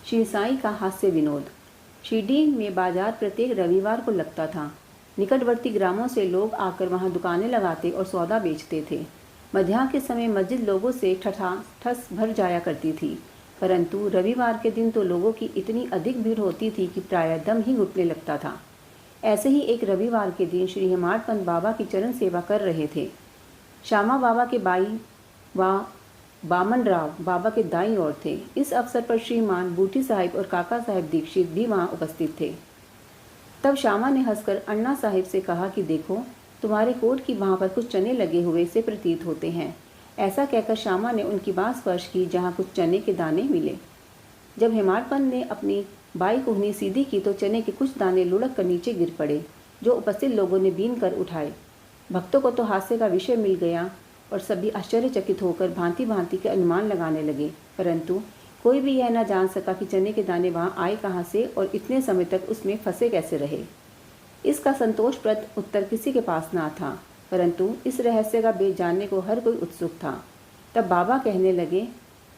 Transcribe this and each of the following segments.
श्री साई का हास्य विनोद। शिरडी में बाजार प्रत्येक रविवार को लगता था। निकटवर्ती ग्रामों से लोग आकर वहां दुकानें लगाते और सौदा बेचते थे। मध्याह्न के समय मस्जिद लोगों से ठस भर जाया करती थी, परंतु रविवार के दिन तो लोगों की इतनी अधिक भीड़ होती थी कि प्रायः दम ही घुटने लगता था। ऐसे ही एक रविवार के दिन श्री हेमाडपंत बाबा की चरण सेवा कर रहे थे। श्यामा बाबा के बाई व बामन राव बाबा के दाईं ओर थे। इस अवसर पर श्रीमान बूटी साहिब और काका साहिब दीक्षित भी वहां उपस्थित थे। तब श्यामा ने हंसकर अन्ना साहिब से कहा कि देखो, तुम्हारे कोट की बाह पर कुछ चने लगे हुए से प्रतीत होते हैं। ऐसा कहकर श्यामा ने उनकी बांह स्पर्श की जहाँ कुछ चने के दाने मिले। जब हेमाडपंत ने अपनी बाई कोहनी सीधी की तो चने के कुछ दाने लुढ़क कर नीचे गिर पड़े, जो उपस्थित लोगों ने बीन कर उठाए। भक्तों को तो हास्य का विषय मिल गया और सभी आश्चर्यचकित होकर भांति भांति के अनुमान लगाने लगे, परंतु कोई भी यह न जान सका कि चने के दाने वहां आए कहाँ से और इतने समय तक उसमें फंसे कैसे रहे। इसका संतोषप्रद उत्तर किसी के पास ना था, परंतु इस रहस्य का भेद जानने को हर कोई उत्सुक था। तब बाबा कहने लगे,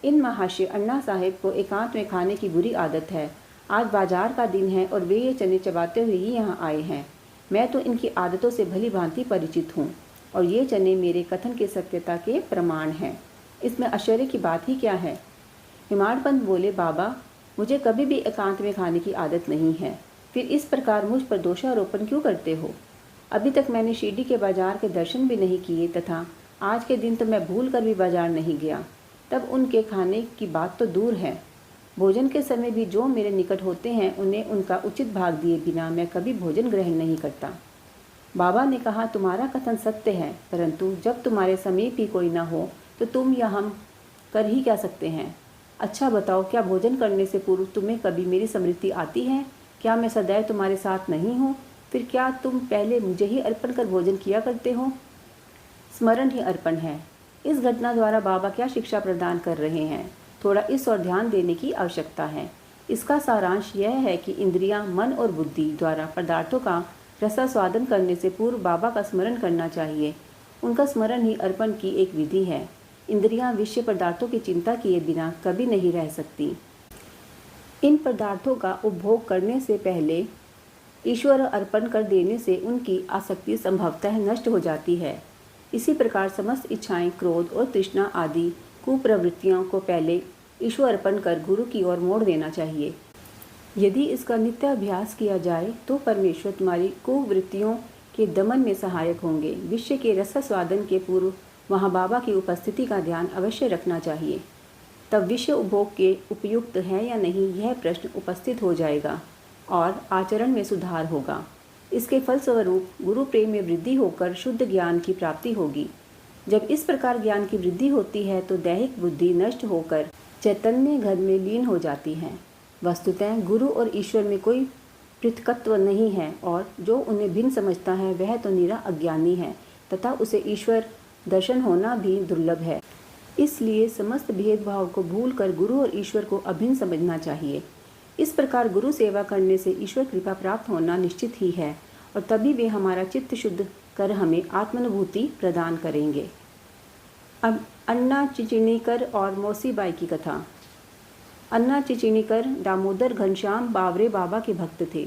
इन महाशय अन्ना साहेब को एकांत में खाने की बुरी आदत है। आज बाजार का दिन है और वे ये चने चबाते हुए ही यहाँ आए हैं। मैं तो इनकी आदतों से भली भांति परिचित हूँ और ये चने मेरे कथन के सत्यता के प्रमाण हैं। इसमें आश्चर्य की बात ही क्या है। हेमाडपंत बोले, बाबा, मुझे कभी भी एकांत में खाने की आदत नहीं है, फिर इस प्रकार मुझ पर दोषारोपण क्यों करते हो। अभी तक मैंने शिरडी के बाजार के दर्शन भी नहीं किए तथा आज के दिन तो मैं भूल कर भी बाजार नहीं गया। तब उनके खाने की बात तो दूर है, भोजन के समय भी जो मेरे निकट होते हैं उन्हें उनका उचित भाग दिए बिना मैं कभी भोजन ग्रहण नहीं करता। बाबा ने कहा, तुम्हारा कथन सत्य है, परंतु जब तुम्हारे समीप ही कोई न हो तो तुम या हम कर ही क्या सकते हैं। अच्छा बताओ, क्या भोजन करने से पूर्व तुम्हें कभी मेरी स्मृति आती है? क्या मैं सदैव तुम्हारे साथ नहीं हूँ? फिर क्या तुम पहले मुझे ही अर्पण कर भोजन किया करते हो? स्मरण ही अर्पण है। इस घटना द्वारा बाबा क्या शिक्षा प्रदान कर रहे हैं, थोड़ा इस ओर ध्यान देने की आवश्यकता है। इसका सारांश यह है कि इंद्रियां, मन और बुद्धि द्वारा पदार्थों का रसास्वादन करने से पूर्व बाबा का स्मरण करना चाहिए। उनका स्मरण ही अर्पण की एक विधि है। इंद्रियां विषय पदार्थों की चिंता किए बिना कभी नहीं रह सकती। इन पदार्थों का उपभोग करने से पहले ईश्वर अर्पण कर देने से उनकी आसक्ति संभवतः नष्ट हो जाती है। इसी प्रकार समस्त इच्छाएं, क्रोध और तृष्णा आदि कुप्रवृत्तियों को पहले ईश्वर अर्पण कर गुरु की ओर मोड़ देना चाहिए। यदि इसका नित्य अभ्यास किया जाए तो परमेश्वर तुम्हारी कुवृत्तियों के दमन में सहायक होंगे। विषय के रसास्वादन के पूर्व वहाँ बाबा की उपस्थिति का ध्यान अवश्य रखना चाहिए। तब विषय उपभोग के उपयुक्त है या नहीं यह प्रश्न उपस्थित हो जाएगा और आचरण में सुधार होगा। इसके फलस्वरूप गुरु प्रेम में वृद्धि होकर शुद्ध ज्ञान की प्राप्ति होगी। जब इस प्रकार ज्ञान की वृद्धि होती है तो दैहिक बुद्धि नष्ट होकर चैतन्य घर में लीन हो जाती है। वस्तुतः गुरु और ईश्वर में कोई पृथकत्व नहीं है और जो उन्हें भिन्न समझता है वह तो निरा अज्ञानी है तथा उसे ईश्वर दर्शन होना भी दुर्लभ है। इसलिए समस्त भेदभाव को भूलकर गुरु और ईश्वर को अभिन्न समझना चाहिए। इस प्रकार गुरु सेवा करने से ईश्वर कृपा प्राप्त होना निश्चित ही है और तभी वे हमारा चित्त शुद्ध कर हमें आत्मानुभूति प्रदान करेंगे। अब अन्ना चिचिनीकर और मौसीबाई की कथा। अन्ना चिचिनीकर दामोदर घनश्याम बावरे बाबा के भक्त थे।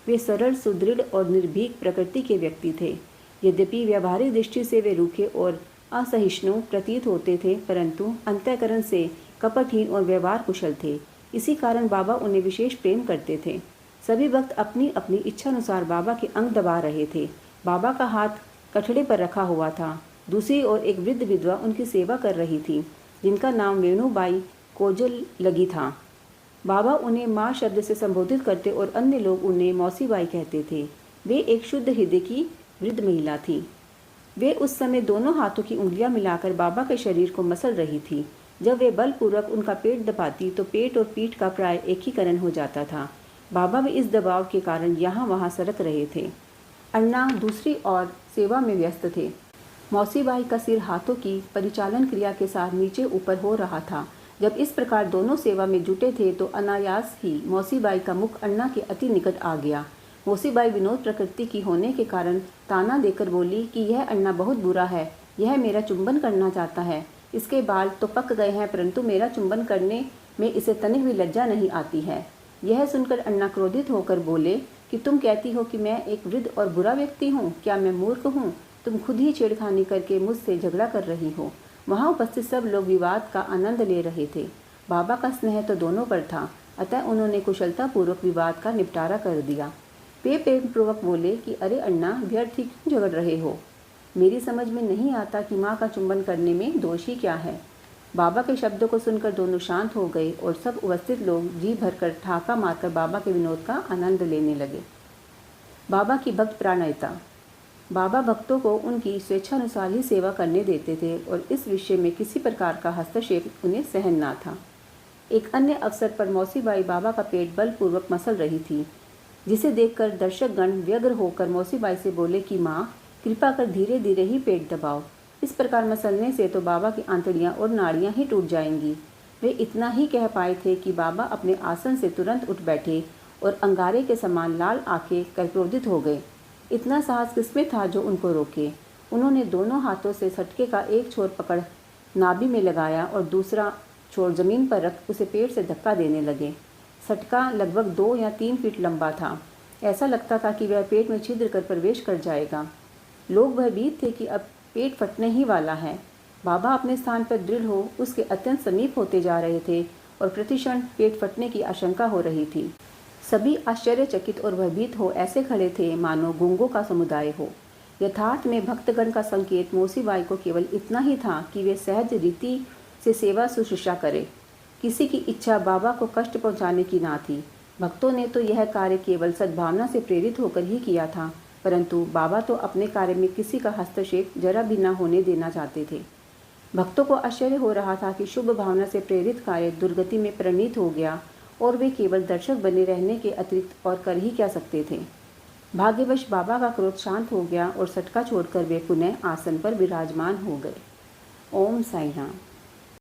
वे सरल, सुदृढ़ और निर्भीक प्रकृति के व्यक्ति थे। यद्यपि व्यावहारिक दृष्टि से वे रूखे और असहिष्णु प्रतीत होते थे, परंतु अंतःकरण से कपटहीन और व्यवहार कुशल थे। इसी कारण बाबा उन्हें विशेष प्रेम करते थे। सभी भक्त अपनी अपनी इच्छानुसार बाबा के अंग दबा रहे थे। बाबा का हाथ कठड़े पर रखा हुआ था। दूसरी ओर एक वृद्ध विधवा उनकी सेवा कर रही थी, जिनका नाम वेणुबाई कोजल लगी था। बाबा उन्हें माँ शब्द से संबोधित करते और अन्य लोग उन्हें मौसीबाई कहते थे। वे एक शुद्ध हृदय की वृद्ध महिला थी। वे उस समय दोनों हाथों की उंगलियां मिलाकर बाबा के शरीर को मसल रही थी। जब वे बलपूर्वक उनका पेट दबाती तो पेट और पीठ का प्राय एकीकरण हो जाता था। बाबा भी इस दबाव के कारण यहाँ वहाँ सरक रहे थे। अन्ना दूसरी ओर सेवा में व्यस्त थे। मौसीबाई का सिर हाथों की परिचालन क्रिया के साथ नीचे ऊपर हो रहा था। जब इस प्रकार दोनों सेवा में जुटे थे तो अनायास ही मौसीबाई का मुख अन्ना के अति निकट आ गया। मौसीबाई विनोद प्रकृति की होने के कारण ताना देकर बोली कि यह अन्ना बहुत बुरा है, यह मेरा चुंबन करना चाहता है। इसके बाल तो पक गए हैं, परंतु मेरा चुंबन करने में इसे तनिक भी लज्जा नहीं आती है। यह सुनकर अन्ना क्रोधित होकर बोले कि तुम कहती हो कि मैं एक वृद्ध और बुरा व्यक्ति हूँ? क्या मैं मूर्ख हूँ? तुम खुद ही छेड़खानी करके मुझसे झगड़ा कर रही हो। वहाँ उपस्थित सब लोग विवाद का आनंद ले रहे थे। बाबा का स्नेह तो दोनों पर था, अतः उन्होंने कुशलतापूर्वक विवाद का निपटारा कर दिया। वे प्रेमपूर्वक बोले कि अरे अन्ना, व्यर्थ ही क्यों झगड़ रहे हो? मेरी समझ में नहीं आता कि माँ का चुंबन करने में दोष ही क्या है। बाबा के शब्दों को सुनकर दोनों शांत हो गए और सब उपस्थित लोग जी भरकर ठाका मारकर बाबा के विनोद का आनंद लेने लगे। बाबा की भक्त प्राणयता। बाबा भक्तों को उनकी स्वेच्छानुसार ही सेवा करने देते थे और इस विषय में किसी प्रकार का हस्तक्षेप उन्हें सहन ना था। एक अन्य अवसर पर मौसीबाई बाबा का पेट बलपूर्वक मसल रही थी, जिसे देखकर दर्शकगण व्यग्र होकर मौसीबाई से बोले कि माँ, कृपा कर धीरे धीरे ही पेट दबाओ। इस प्रकार मसलने से तो बाबा की आंतड़ियाँ और नाड़ियाँ ही टूट जाएंगी। वे इतना ही कह पाए थे कि बाबा अपने आसन से तुरंत उठ बैठे और अंगारे के समान लाल आंखें कर क्रोधित हो गए। इतना साहस किसमें था जो उनको रोके? उन्होंने दोनों हाथों से सटके का एक छोर पकड़ नाभि में लगाया और दूसरा छोर जमीन पर रख उसे पेट से धक्का देने लगे। सटका लगभग 2 या 3 फीट लंबा था। ऐसा लगता था कि वह पेट में छिद्र कर प्रवेश कर जाएगा। लोग भयभीत थे कि अब पेट फटने ही वाला है। बाबा अपने स्थान पर दृढ़ हो उसके अत्यंत समीप होते जा रहे थे और प्रतिक्षण पेट फटने की आशंका हो रही थी। सभी आश्चर्यचकित और भयभीत हो ऐसे खड़े थे मानो गूंगों का समुदाय हो। यथार्थ में भक्तगण का संकेत मौसीबाई को केवल इतना ही था कि वे सहज रीति से सेवा शुश्रूषा करे। किसी की इच्छा बाबा को कष्ट पहुंचाने की ना थी। भक्तों ने तो यह कार्य केवल सद्भावना से प्रेरित होकर ही किया था, परंतु बाबा तो अपने कार्य में किसी का हस्तक्षेप जरा भी न होने देना चाहते थे। भक्तों को आश्चर्य हो रहा था कि शुभ भावना से प्रेरित कार्य दुर्गति में परिणित हो गया और वे केवल दर्शक बने रहने के अतिरिक्त और कर ही क्या सकते थे। भाग्यवश बाबा का क्रोध शांत हो गया और सटका छोड़कर वे पुनः आसन पर विराजमान हो गए। ओम साई राम।